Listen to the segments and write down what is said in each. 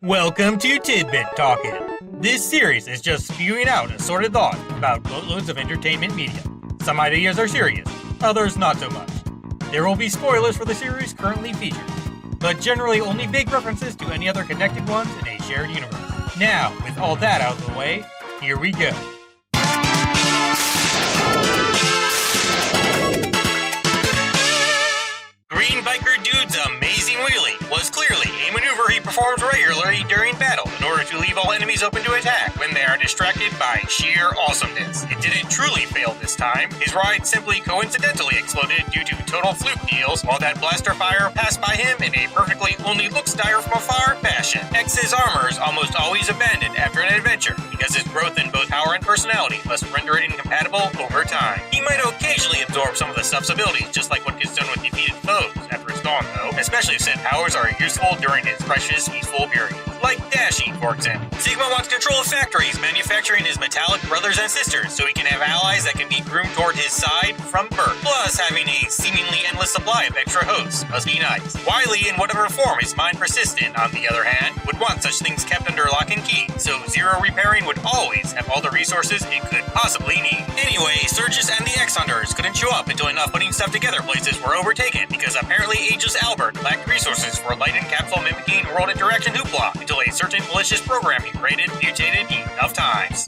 Welcome to Tidbit Talkin. This series is just spewing out assorted thoughts about boatloads of entertainment media. Some ideas are serious, others not so much. There will be spoilers for the series currently featured, but generally only vague references to any other connected ones in a shared universe. Now, with all that out of the way, here we go. Green Biker Dude's amazing wheelie was clearly a maneuver he performs regularly during battle in order to leave all enemies open to attack when they are distracted by sheer awesomeness. It didn't truly fail this time. His ride simply coincidentally exploded due to total fluke deals while that blaster fire passed by him in a perfectly only looks dire from afar fashion. X's armor is almost always abandoned after an adventure because his growth in both power and personality must render it incompatible over time. He might occasionally absorb some of the stuff's abilities, just like what gets done with defeated foes after it's gone though, especially if said powers are useful during its precious peaceful period. Like dashing, for example. Sigma wants control of factories manufacturing his metallic brothers and sisters so he can have allies that can be groomed toward his side from birth. Plus, having a seemingly endless supply of extra hosts must be nice. Wily, in whatever form his mind persists in, on the other hand, would want such things kept under lock and key, so Zero Repairing would always have all the resources it could possibly need. Anyway, Surges and the X-Hunters couldn't show up until enough putting stuff together places were overtaken because apparently Aegis Albert lacked resources for light and capsule mimicking world interaction hoopla until a certain malicious programming rated mutated enough times.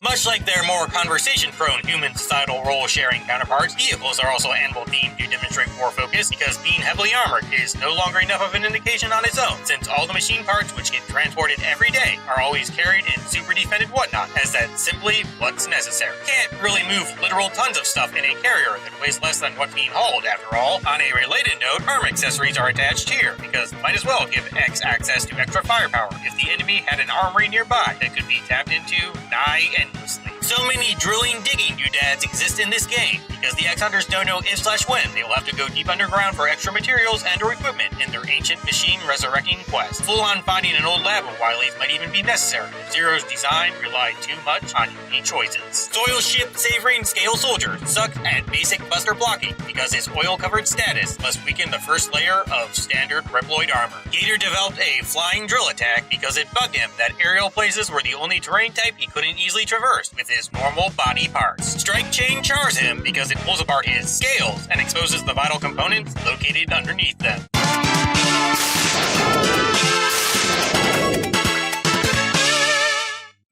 Much like their more conversation-prone human societal role-sharing counterparts, vehicles are also animal-themed to demonstrate war focus because being heavily armored is no longer enough of an indication on its own, since all the machine parts which get transported every day are always carried in super-defended whatnot, as that's simply what's necessary. Can't really move literal tons of stuff in a carrier that weighs less than what's being hauled, after all. On a related note, arm accessories are attached here, because might as well give X access to extra firepower if the enemy had an armory nearby that could be tapped into nigh endlessly. So many drilling, digging doodads exist in this game, because the X-Hunters don't know if/when they will have to go deep underground for extra materials and or equipment in their ancient machine resurrecting quest. Full-on finding an old lab of Wily's might even be necessary if Zero's design relied too much on unique choices. Soil ship savoring scale soldiers suck at basic buster blocking, because his oil-covered status must weaken the first layer of standard Reploid armor. Gator developed a flying drill attack because it bugged him that aerial places were the only terrain type he couldn't easily traverse with his normal body parts. Strike Chain chars him because it pulls apart his scales and exposes the vital components located underneath them.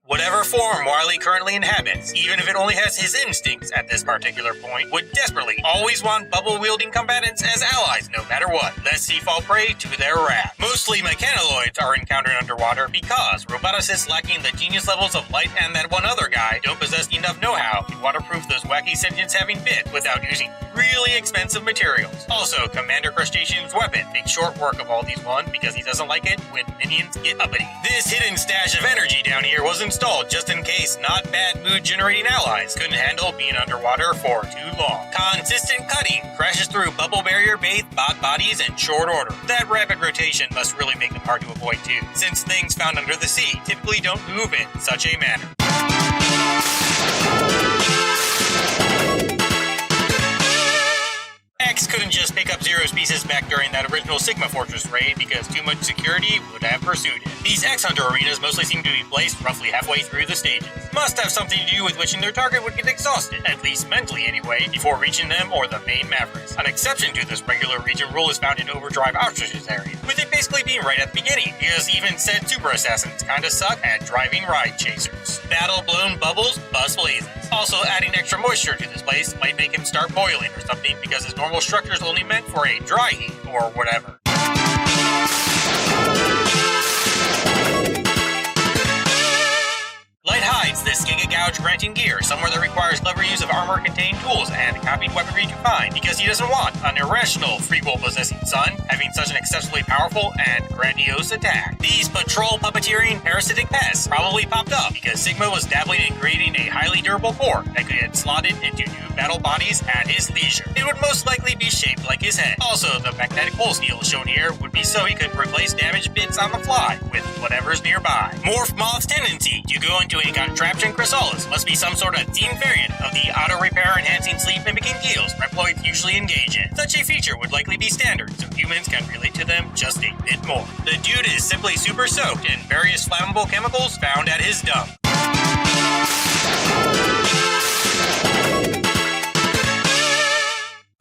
Whatever form Wily currently inhabits, even if it only has his instincts at this particular point, would desperately always want bubble-wielding combatants as allies no matter what, lest he fall prey to their wrath. Mostly mechanoloids are encountered underwater because roboticists lacking the genius levels of Light and that one other guy don't possess enough know-how to waterproof those wacky sentience-having bits without using really expensive materials. Also, Commander Crustacean's weapon makes short work of all these ones because he doesn't like it when minions get uppity. This hidden stash of energy down here was installed just in case not bad mood generating allies couldn't handle being underwater for too long. Consistent cutting crashes through bubble barrier bathed bot bodies in short order. That rapid rotation must really make them hard to avoid too, since things found under the sea typically don't move in such a manner. X couldn't just pick up Zero's pieces back during that original Sigma Fortress raid because too much security would have pursued it. These X-Hunter arenas mostly seem to be placed roughly halfway through the stages. Must have something to do with wishing their target would get exhausted, at least mentally anyway, before reaching them or the main Mavericks. An exception to this regular region rule is found in Overdrive Ostrich's area, with it basically being right at the beginning, because even said Super Assassins kinda suck at driving ride chasers. Battle-blown bubbles bust blazes. Also, adding extra moisture to this place might make him start boiling or something because his normal structure is only meant for a dry heat or whatever. Light hides this Giga Gouge granting gear somewhere that requires clever use of armor-contained tools and copied weaponry to find because he doesn't want an irrational free-will-possessing son having such an exceptionally powerful and grandiose attack. These patrol puppeteering parasitic pests probably popped up because Sigma was dabbling in creating a highly durable core that could get slotted into new battle bodies at his leisure. It would most likely be shaped like his head. Also, the magnetic pole steel shown here would be so he could replace damaged bits on the fly with whatever's nearby. Morph Moth's tendency to go into a contraction Contraption Chrysalis must be some sort of themed variant of the auto-repair enhancing sleep mimicking deals Reploids usually engage in. Such a feature would likely be standard, so humans can relate to them just a bit more. The dude is simply super soaked in various flammable chemicals found at his dump.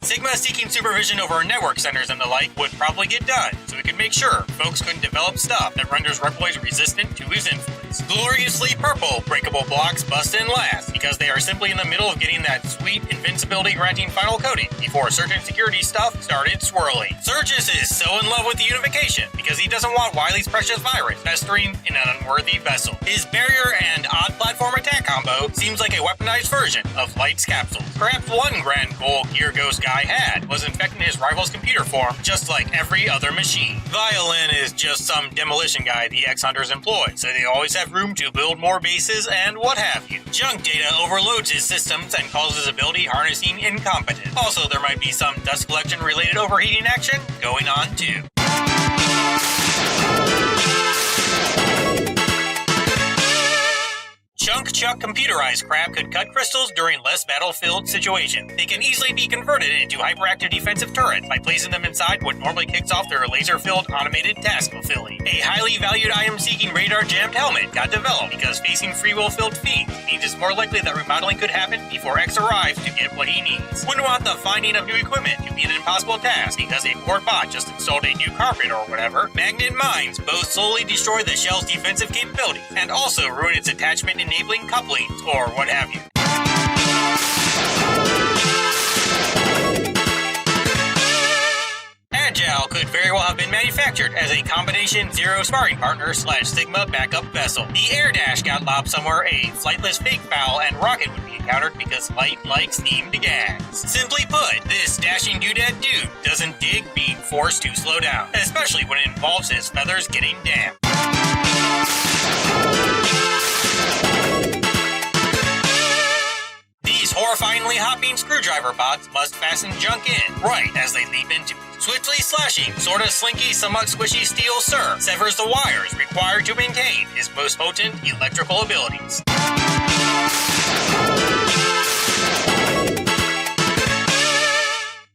Sigma seeking supervision over network centers and the like would probably get done, so we could make sure folks couldn't develop stuff that renders Reploids resistant to his influence. Gloriously purple breakable blocks bust in last, because they are simply in the middle of getting that sweet invincibility granting final coating before certain security stuff started swirling. Surges is so in love with the unification, because he doesn't want Wily's precious virus festering in an unworthy vessel. His barrier and odd platform attack combo seems like a weaponized version of Light's capsules. Perhaps one grand goal Gear Ghost guy had was infecting his rival's computer form just like every other machine. Violin is just some demolition guy the X-Hunters employ, so they always have room to build more bases and what have you. Junk data overloads his systems and calls his ability harnessing incompetent. Also, there might be some dust collection related overheating action going on too. Chunk Chuck computerized crap could cut crystals during less battlefield situations. They can easily be converted into hyperactive defensive turrets by placing them inside what normally kicks off their laser-filled automated task fulfilling. A highly valued item-seeking radar-jammed helmet got developed because facing free will-filled fiends means it's more likely that remodeling could happen before X arrives to get what he needs. Wouldn't want the finding of new equipment to be an impossible task because a poor bot just installed a new carpet or whatever. Magnet mines both slowly destroy the shell's defensive capabilities and also ruin its attachment enabling couplings or what have you. Agile could very well have been manufactured as a combination Zero sparring partner / Sigma backup vessel. The air dash got lobbed somewhere, a flightless fake foul and rocket would be encountered because Light likes steamed gas. Simply put, this dashing doodad dude doesn't dig being forced to slow down, especially when it involves his feathers getting damp. These horrifyingly hopping screwdriver bots must fasten junk in right as they leap into it. Swiftly slashing, sorta slinky, somewhat squishy steel Sir severs the wires required to maintain his most potent electrical abilities.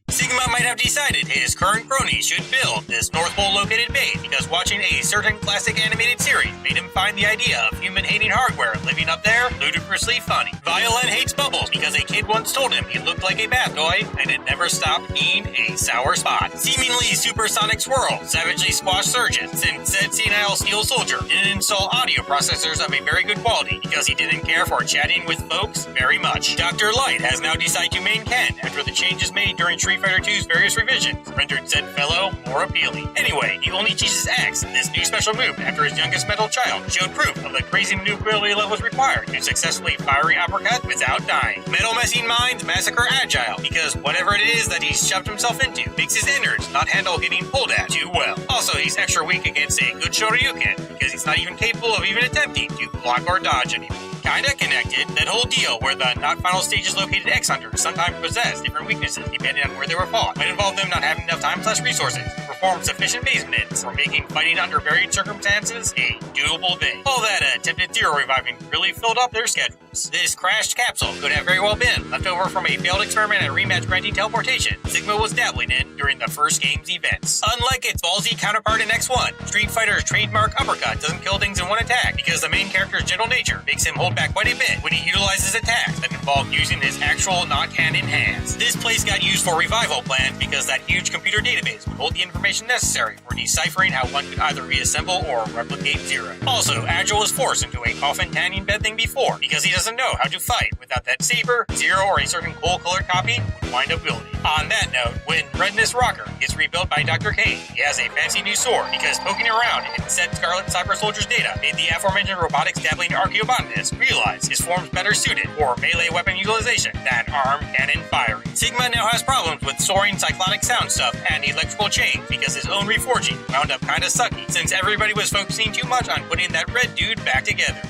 Sigma might have decided his current cronies should build this North Pole located base because watching a certain classic animated series made him find the idea of human-hating hardware living up there ludicrously funny. Violin hates bubbles because a kid once told him he looked like a bath toy and it never stopped being a sour spot. Seemingly supersonic swirl savagely squashed surgeons since said senile steel soldier didn't install audio processors of a very good quality because he didn't care for chatting with folks very much. Dr. Light has now decided to main Ken after the changes made during Street Fighter II's various revisions rendered said fellow more appealing. Anyway, he only teaches X this new special move after his youngest metal child showed proof of the crazy maneuverability levels required to successfully fire an uppercut without dying. Metal messing minds massacre Agile because whatever it is that he's shoved himself into makes his innards not handle getting pulled at too well. Also, he's extra weak against a good Shoryuken because he's not even capable of even attempting to block or dodge anymore. Kinda connected, that whole deal where the not final stages located X-Hunters sometimes possess different weaknesses depending on where they were fought might involve them not having enough time / resources to perform sufficient base minutes for making fighting under varied circumstances a doable thing. All that attempted Zero reviving really filled up their schedules. This crashed capsule could have very well been left over from a failed experiment at rematch granting teleportation Sigma was dabbling in during the first game's events. Unlike its ballsy counterpart in X1, Street Fighter's trademark uppercut doesn't kill things in one attack because the main character's gentle nature makes him hold back quite a bit when he utilizes attacks that involve using his actual not-canon hands. This place got used for revival plans because that huge computer database would hold the information necessary for deciphering how one could either reassemble or replicate Zero. Also, Agile was forced into a coffin tanning bed thing before because he doesn't know how to fight without that saber, Zero, or a certain coal-colored copy would wind up wielding. On that note, when Redness Rocker gets rebuilt by Dr. Kane, he has a fancy new sword because poking around in said Scarlet Cyber Soldier's data made the aforementioned robotics dabbling archaeobotanist realize his form's better suited for melee weapon utilization than arm cannon firing. Sigma now has problems with soaring cyclonic sound stuff and electrical chains because his own reforging wound up kinda sucky since everybody was focusing too much on putting that red dude back together.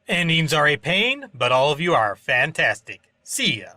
Endings are a pain, but all of you are fantastic. See ya.